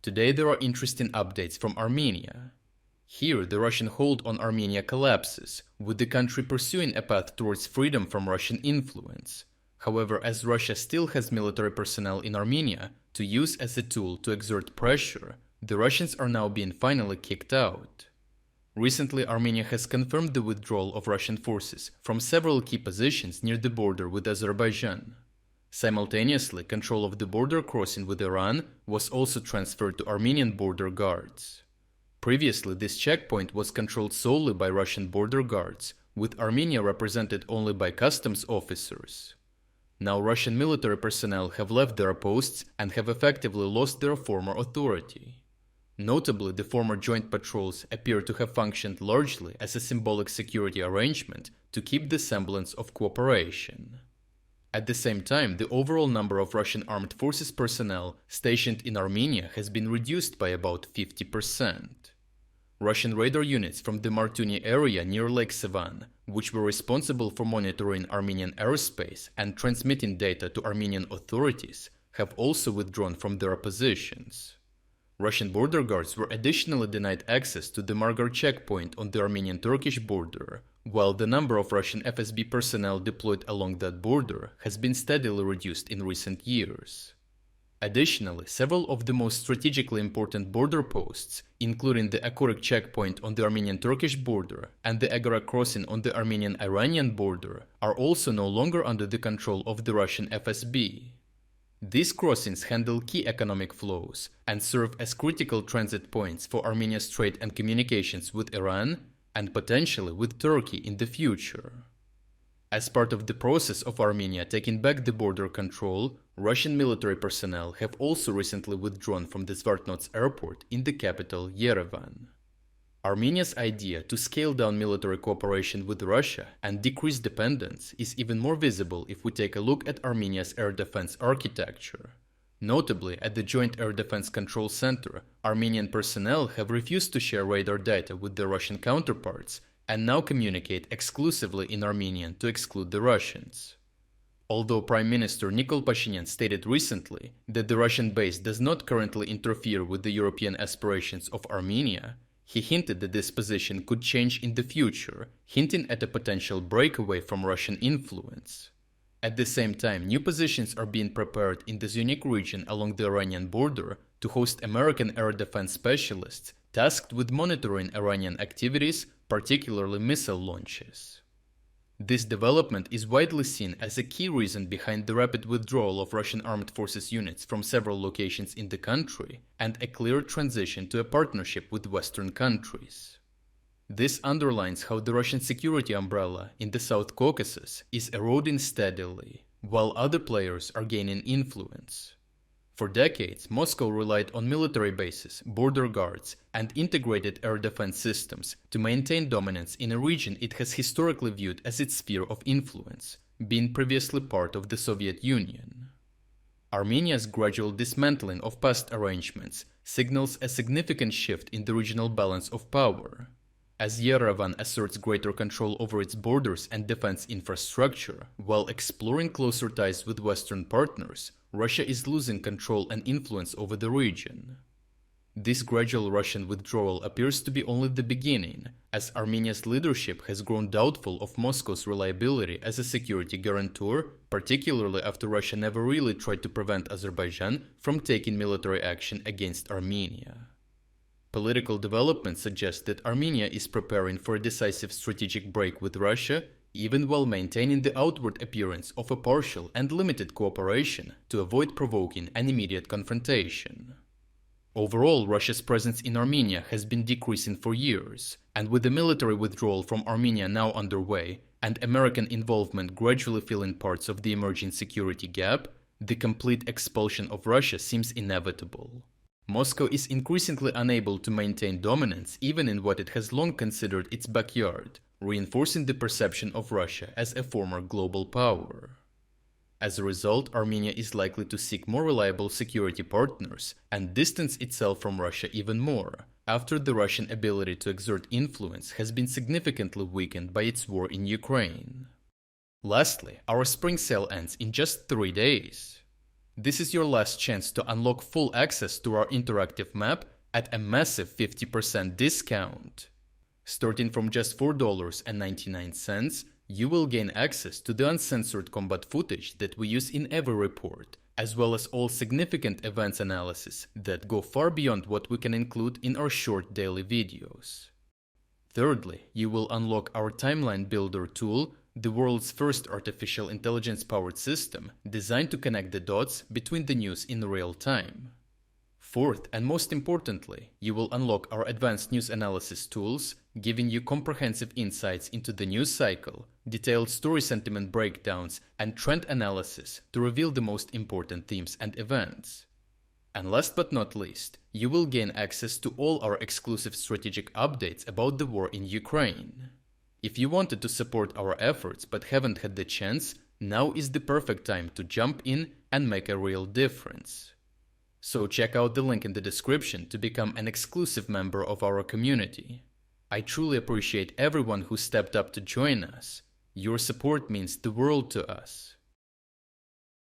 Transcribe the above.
Today there are interesting updates from Armenia. Here, the Russian hold on Armenia collapses, with the country pursuing a path towards freedom from Russian influence. However, as Russia still has military personnel in Armenia to use as a tool to exert pressure, the Russians are now being finally kicked out. Recently, Armenia has confirmed the withdrawal of Russian forces from several key positions near the border with Azerbaijan. Simultaneously, control of the border crossing with Iran was also transferred to Armenian border guards. Previously, this checkpoint was controlled solely by Russian border guards, with Armenia represented only by customs officers. Now Russian military personnel have left their posts and have effectively lost their former authority. Notably, the former joint patrols appear to have functioned largely as a symbolic security arrangement to keep the semblance of cooperation. At the same time, the overall number of Russian armed forces personnel stationed in Armenia has been reduced by about 50%. Russian radar units from the Martuni area near Lake Sevan, which were responsible for monitoring Armenian airspace and transmitting data to Armenian authorities, have also withdrawn from their positions. Russian border guards were additionally denied access to the Margar checkpoint on the Armenian-Turkish border, while the number of Russian FSB personnel deployed along that border has been steadily reduced in recent years. Additionally, several of the most strategically important border posts, including the Akurik checkpoint on the Armenian-Turkish border and the Agara crossing on the Armenian-Iranian border, are also no longer under the control of the Russian FSB. These crossings handle key economic flows and serve as critical transit points for Armenia's trade and communications with Iran and potentially with Turkey in the future. As part of the process of Armenia taking back the border control, Russian military personnel have also recently withdrawn from the Zvartnots airport in the capital Yerevan. Armenia's idea to scale down military cooperation with Russia and decrease dependence is even more visible if we take a look at Armenia's air defense architecture. Notably, at the Joint Air Defense Control Center, Armenian personnel have refused to share radar data with their Russian counterparts and now communicate exclusively in Armenian to exclude the Russians. Although Prime Minister Nikol Pashinyan stated recently that the Russian base does not currently interfere with the European aspirations of Armenia, he hinted that this position could change in the future, hinting at a potential breakaway from Russian influence. At the same time, new positions are being prepared in the Zhunik region along the Iranian border to host American air defense specialists tasked with monitoring Iranian activities, particularly missile launches. This development is widely seen as a key reason behind the rapid withdrawal of Russian armed forces units from several locations in the country and a clear transition to a partnership with Western countries. This underlines how the Russian security umbrella in the South Caucasus is eroding steadily, while other players are gaining influence. For decades, Moscow relied on military bases, border guards, and integrated air defense systems to maintain dominance in a region it has historically viewed as its sphere of influence, being previously part of the Soviet Union. Armenia's gradual dismantling of past arrangements signals a significant shift in the regional balance of power. As Yerevan asserts greater control over its borders and defense infrastructure, while exploring closer ties with Western partners, Russia is losing control and influence over the region. This gradual Russian withdrawal appears to be only the beginning, as Armenia's leadership has grown doubtful of Moscow's reliability as a security guarantor, particularly after Russia never really tried to prevent Azerbaijan from taking military action against Armenia. Political developments suggest that Armenia is preparing for a decisive strategic break with Russia, even while maintaining the outward appearance of a partial and limited cooperation to avoid provoking an immediate confrontation. Overall, Russia's presence in Armenia has been decreasing for years, and with the military withdrawal from Armenia now underway and American involvement gradually filling parts of the emerging security gap, the complete expulsion of Russia seems inevitable. Moscow is increasingly unable to maintain dominance even in what it has long considered its backyard, reinforcing the perception of Russia as a former global power. As a result, Armenia is likely to seek more reliable security partners and distance itself from Russia even more, after the Russian ability to exert influence has been significantly weakened by its war in Ukraine. Lastly, our spring sale ends in just 3 days. This is your last chance to unlock full access to our interactive map at a massive 50% discount. Starting from just $4.99, you will gain access to the uncensored combat footage that we use in every report, as well as all significant events analysis that go far beyond what we can include in our short daily videos. Thirdly, you will unlock our Timeline Builder tool, the world's first artificial intelligence-powered system designed to connect the dots between the news in real time. Fourth, and most importantly, you will unlock our advanced news analysis tools, giving you comprehensive insights into the news cycle, detailed story sentiment breakdowns, and trend analysis to reveal the most important themes and events. And last but not least, you will gain access to all our exclusive strategic updates about the war in Ukraine. If you wanted to support our efforts but haven't had the chance, now is the perfect time to jump in and make a real difference. So check out the link in the description to become an exclusive member of our community. I truly appreciate everyone who stepped up to join us. Your support means the world to us.